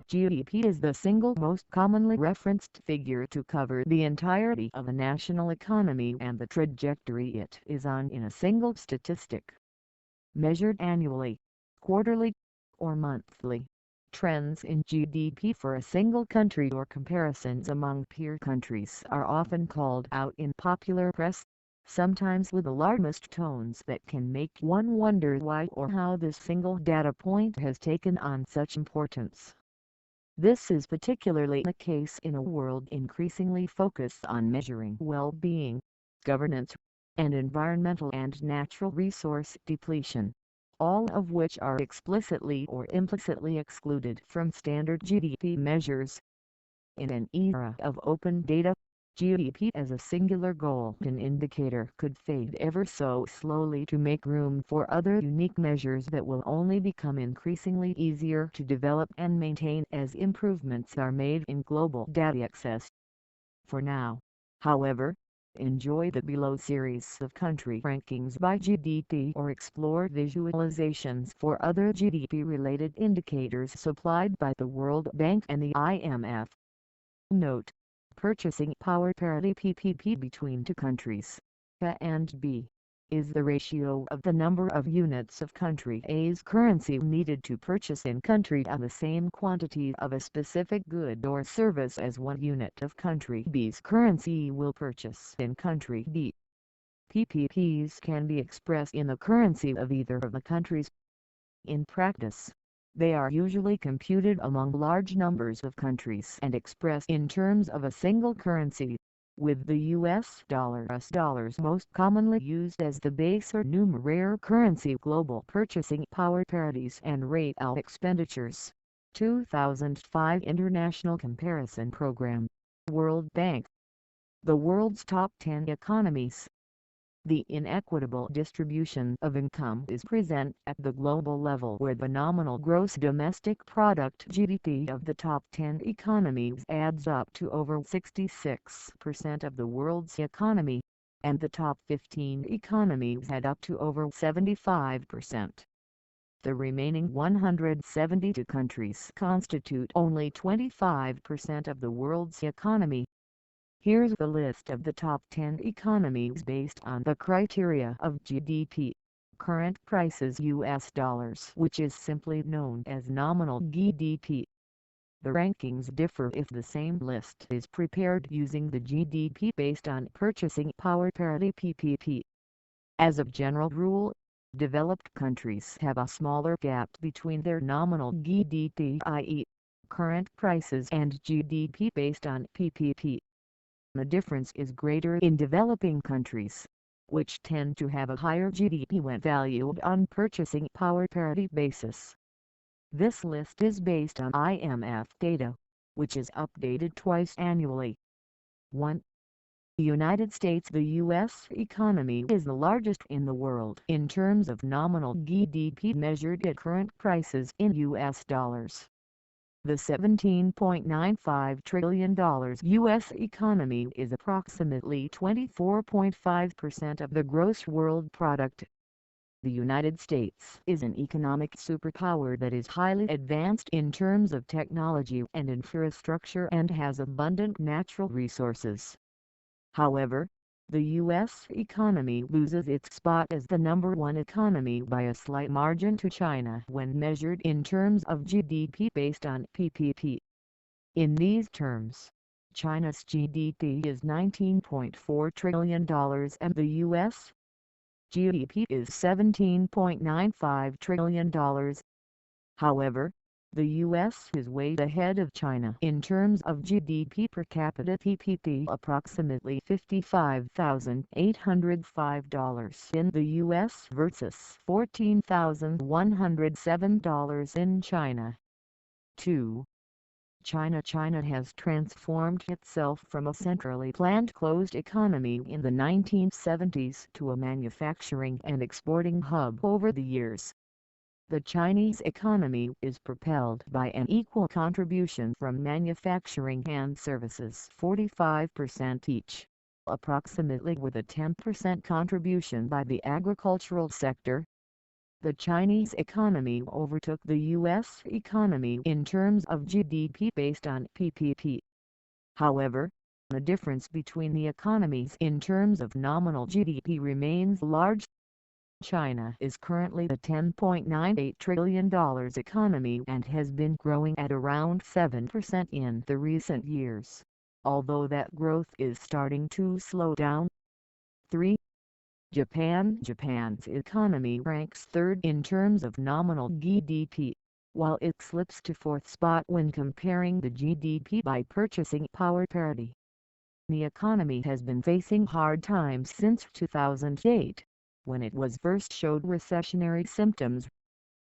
GDP is the single most commonly referenced figure to cover the entirety of a national economy and the trajectory it is on in a single statistic. Measured annually, quarterly, or monthly, trends in GDP for a single country or comparisons among peer countries are often called out in popular press, sometimes with alarmist tones that can make one wonder why or how this single data point has taken on such importance. This is particularly the case in a world increasingly focused on measuring well-being, governance, and environmental and natural resource depletion, all of which are explicitly or implicitly excluded from standard GDP measures. In an era of open data, GDP as a singular golden indicator could fade ever so slowly to make room for other unique measures that will only become increasingly easier to develop and maintain as improvements are made in global data access. For now, however, enjoy the below series of country rankings by GDP or explore visualizations for other GDP-related indicators supplied by the World Bank and the IMF. Note: purchasing power parity PPP between two countries, A and B, is the ratio of the number of units of country A's currency needed to purchase in country A the same quantity of a specific good or service as 1 unit of country B's currency will purchase in country B. PPPs can be expressed in the currency of either of the countries. In practice, they are usually computed among large numbers of countries and expressed in terms of a single currency, with the US dollar as dollars most commonly used as the base or numeraire currency. Global Purchasing Power Parities and Real Expenditures, 2005 International Comparison Program, World Bank. The world's top 10 economies. The inequitable distribution of income is present at the global level, where the nominal gross domestic product (GDP) of the top 10 economies adds up to over 66% of the world's economy, and the top 15 economies add up to over 75%. The remaining 172 countries constitute only 25% of the world's economy. Here's the list of the top 10 economies based on the criteria of GDP, current prices US dollars, which is simply known as nominal GDP. The rankings differ if the same list is prepared using the GDP based on purchasing power parity PPP. As a general rule, developed countries have a smaller gap between their nominal GDP, i.e., current prices, and GDP based on PPP. The difference is greater in developing countries, which tend to have a higher GDP when valued on purchasing power parity basis. This list is based on IMF data, which is updated twice annually. 1. United States. The U.S. economy is the largest in the world in terms of nominal GDP measured at current prices in U.S. dollars. The $17.95 trillion U.S. economy is approximately 24.5% of the gross world product. The United States is an economic superpower that is highly advanced in terms of technology and infrastructure and has abundant natural resources. However, the U.S. economy loses its spot as the number one economy by a slight margin to China when measured in terms of GDP based on PPP. In these terms, China's GDP is $19.4 trillion and the U.S. GDP is $17.95 trillion. However, the U.S. is way ahead of China in terms of GDP per capita PPP, approximately $55,805 in the U.S. versus $14,107 in China. 2. China has transformed itself from a centrally planned closed economy in the 1970s to a manufacturing and exporting hub over the years. The Chinese economy is propelled by an equal contribution from manufacturing and services, 45% each, approximately, with a 10% contribution by the agricultural sector. the Chinese economy overtook the U.S. economy in terms of GDP based on PPP. However, the difference between the economies in terms of nominal GDP remains large. China is currently a $10.98 trillion economy and has been growing at around 7% in the recent years, although that growth is starting to slow down. 3. Japan's economy ranks third in terms of nominal GDP, while it slips to fourth spot when comparing the GDP by purchasing power parity. The economy has been facing hard times since 2008, when it was first showed recessionary symptoms.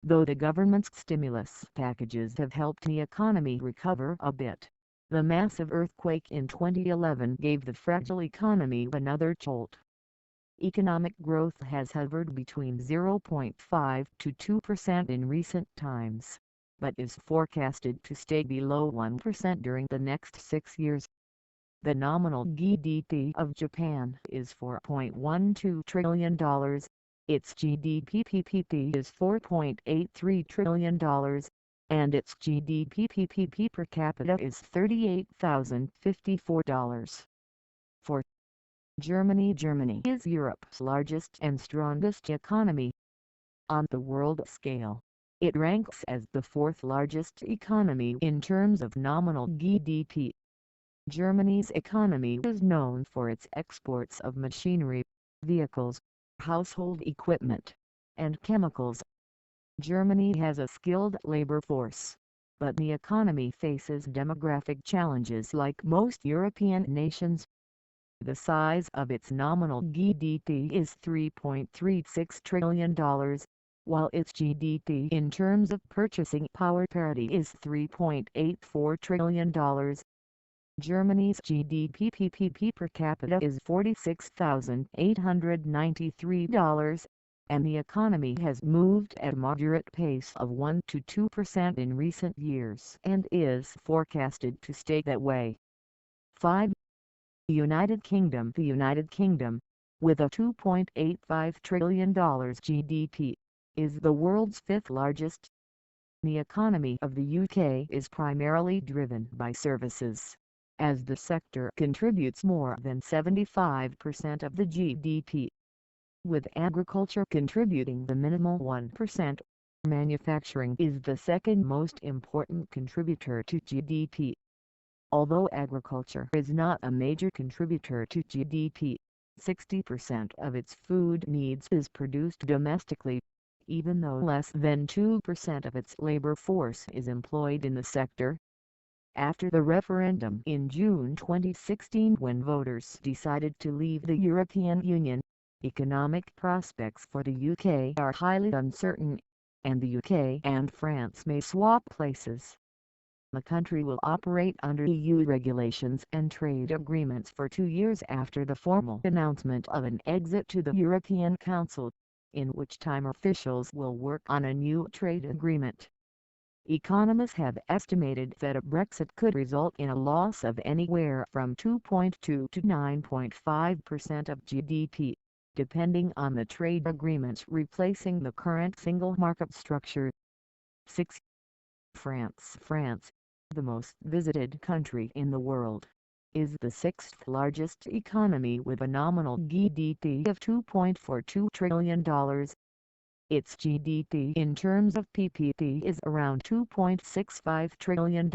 Though the government's stimulus packages have helped the economy recover a bit, the massive earthquake in 2011 gave the fragile economy another jolt. Economic growth has hovered between 0.5 to 2% in recent times, but is forecasted to stay below 1% during the next 6 years. The nominal GDP of Japan is $4.12 trillion, its GDP PPP is $4.83 trillion, and its GDP PPP per capita is $38,054. 4. Germany is Europe's largest and strongest economy. On the world scale, it ranks as the fourth largest economy in terms of nominal GDP. Germany's economy is known for its exports of machinery, vehicles, household equipment, and chemicals. Germany has a skilled labor force, but the economy faces demographic challenges like most European nations. The size of its nominal GDP is $3.36 trillion, while its GDP in terms of purchasing power parity is $3.84 trillion. Germany's GDP PPP per capita is $46,893, and the economy has moved at a moderate pace of 1 to 2% in recent years and is forecasted to stay that way. 5. United Kingdom. The United Kingdom, with a $2.85 trillion GDP, is the world's fifth largest. The economy of the UK is primarily driven by services, as the sector contributes more than 75% of the GDP. With agriculture contributing the minimal 1%, manufacturing is the second most important contributor to GDP. Although agriculture is not a major contributor to GDP, 60% of its food needs is produced domestically, even though less than 2% of its labor force is employed in the sector. After the referendum in June 2016 when voters decided to leave the European Union, economic prospects for the UK are highly uncertain, and the UK and France may swap places. The country will operate under EU regulations and trade agreements for 2 years after the formal announcement of an exit to the European Council, in which time officials will work on a new trade agreement. Economists have estimated that a Brexit could result in a loss of anywhere from 2.2 to 9.5% of GDP, depending on the trade agreements replacing the current single market structure. 6. France, the most visited country in the world, is the sixth largest economy with a nominal GDP of $2.42 trillion. Its GDP in terms of PPP is around $2.65 trillion.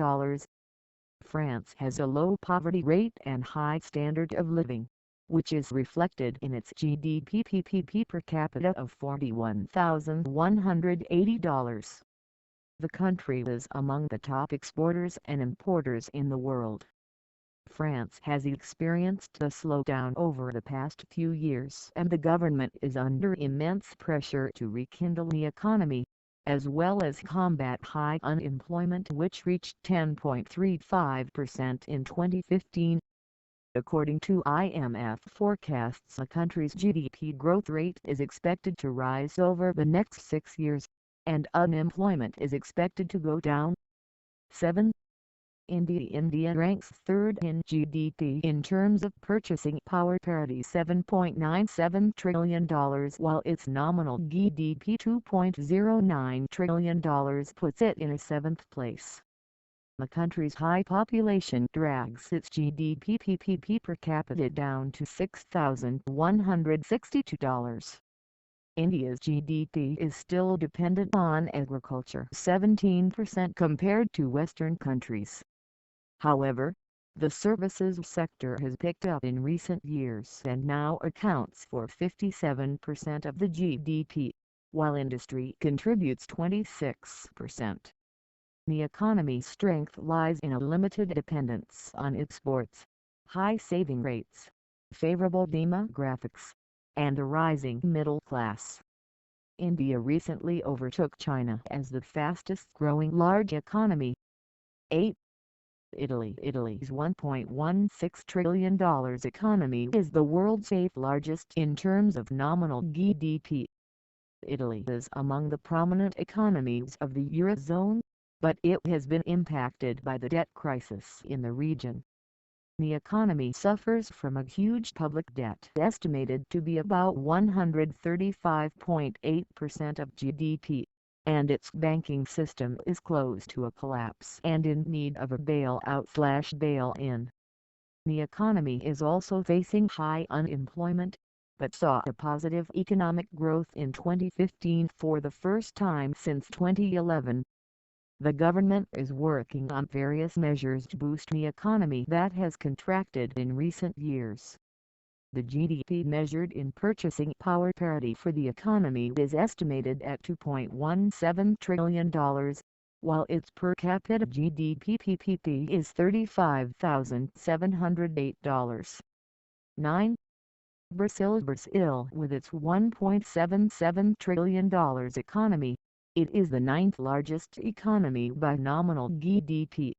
France has a low poverty rate and high standard of living, which is reflected in its GDP PPP per capita of $41,180. The country is among the top exporters and importers in the world. France has experienced a slowdown over the past few years and the government is under immense pressure to rekindle the economy, as well as combat high unemployment which reached 10.35% in 2015. According to IMF forecasts, the country's GDP growth rate is expected to rise over the next 6 years, and unemployment is expected to go down. 7. India ranks third in GDP in terms of purchasing power parity $7.97 trillion while its nominal GDP $2.09 trillion puts it in a seventh place. The country's high population drags its GDP PPP per capita down to $6,162. India's GDP is still dependent on agriculture 17% compared to Western countries. However, the services sector has picked up in recent years and now accounts for 57% of the GDP, while industry contributes 26%. The economy's strength lies in a limited dependence on exports, high saving rates, favorable demographics, and a rising middle class. India recently overtook China as the fastest-growing large economy. 8. Italy's $1.16 trillion economy is the world's eighth largest in terms of nominal GDP. Italy is among the prominent economies of the Eurozone, but it has been impacted by the debt crisis in the region. The economy suffers from a huge public debt estimated to be about 135.8% of GDP, and its banking system is close to a collapse and in need of a bailout/bail-in. The economy is also facing high unemployment, but saw a positive economic growth in 2015 for the first time since 2011. The government is working on various measures to boost the economy that has contracted in recent years. The GDP measured in purchasing power parity for the economy is estimated at $2.17 trillion, while its per capita GDP PPP is $35,708. 9. Brazil with its $1.77 trillion economy, it is the ninth largest economy by nominal GDP.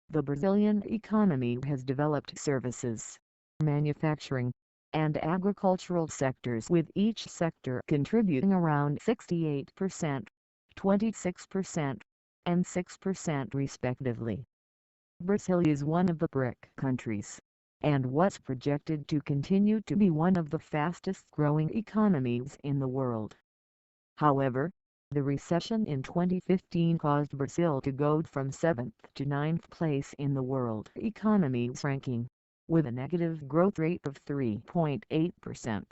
The Brazilian economy has developed services, manufacturing, and agricultural sectors with each sector contributing around 68%, 26%, and 6% respectively. Brazil is one of the BRIC countries, and what's projected to continue to be one of the fastest-growing economies in the world. However, the recession in 2015 caused Brazil to go from 7th to 9th place in the world economies ranking, with a negative growth rate of 3.8%.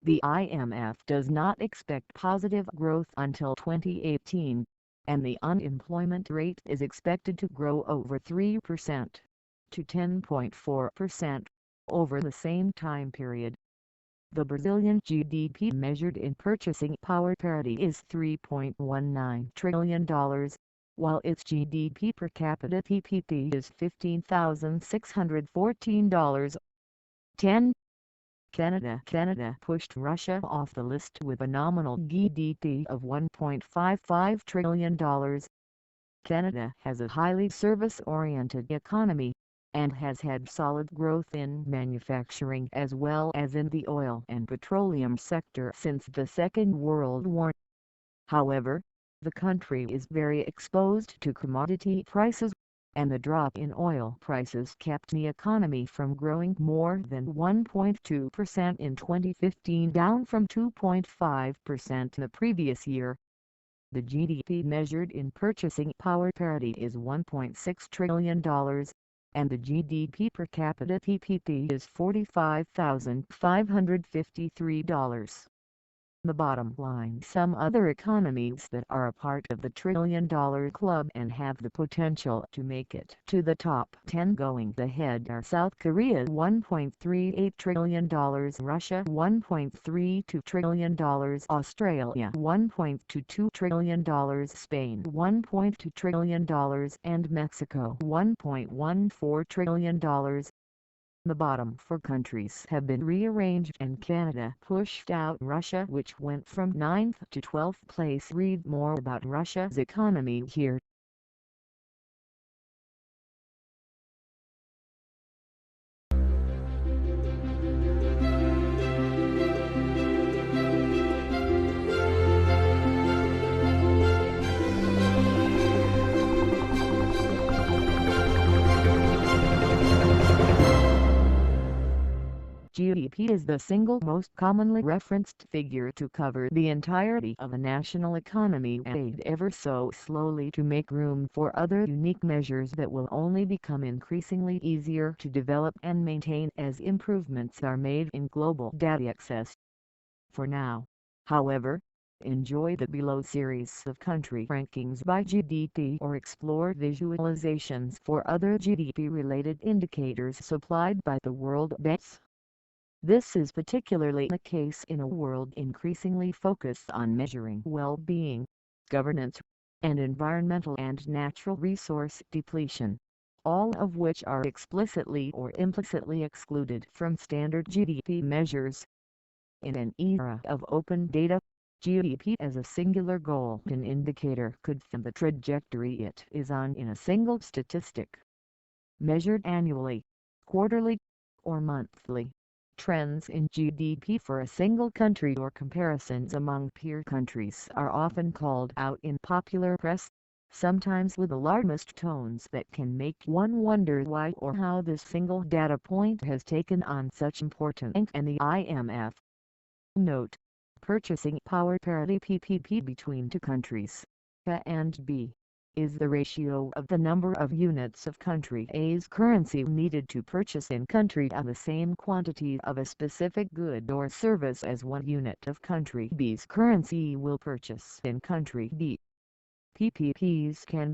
The IMF does not expect positive growth until 2018, and the unemployment rate is expected to grow over 3% to 10.4% over the same time period. The Brazilian GDP measured in purchasing power parity is $3.19 trillion, while its GDP per capita PPP is $15,614. 10. Canada pushed Russia off the list with a nominal GDP of $1.55 trillion. Canada has a highly service-oriented economy, and has had solid growth in manufacturing as well as in the oil and petroleum sector since the Second World War. However, the country is very exposed to commodity prices, and the drop in oil prices kept the economy from growing more than 1.2% in 2015, down from 2.5% the previous year. The GDP measured in purchasing power parity is $1.6 trillion, and the GDP per capita PPP is $45,553. The bottom line: some other economies that are a part of the trillion-dollar club and have the potential to make it to the top 10 going ahead are South Korea $1.38 trillion, Russia $1.32 trillion, Australia $1.22 trillion, Spain $1.2 trillion, and Mexico $1.14 trillion. The bottom four countries have been rearranged and Canada pushed out Russia, which went from 9th to 12th place. Read more about Russia's economy here. GDP is the single most commonly referenced figure to cover the entirety of a national economy and ever so slowly to make room for other unique measures that will only become increasingly easier to develop and maintain as improvements are made in global data access. For now, however, enjoy the below series of country rankings by GDP or explore visualizations for other GDP-related indicators supplied by the World Bank. This is particularly the case in a world increasingly focused on measuring well-being, governance, and environmental and natural resource depletion, all of which are explicitly or implicitly excluded from standard GDP measures. In an era of open data, GDP as a singular golden indicator could find the trajectory it is on in a single statistic. Measured annually, quarterly, or monthly, trends in GDP for a single country or comparisons among peer countries are often called out in popular press, sometimes with alarmist tones that can make one wonder why or how this single data point has taken on such importance in the IMF. Note: purchasing power parity PPP between two countries, A and B, is the ratio of the number of units of country A's currency needed to purchase in country A the same quantity of a specific good or service as 1 unit of country B's currency will purchase in country B. PPPs can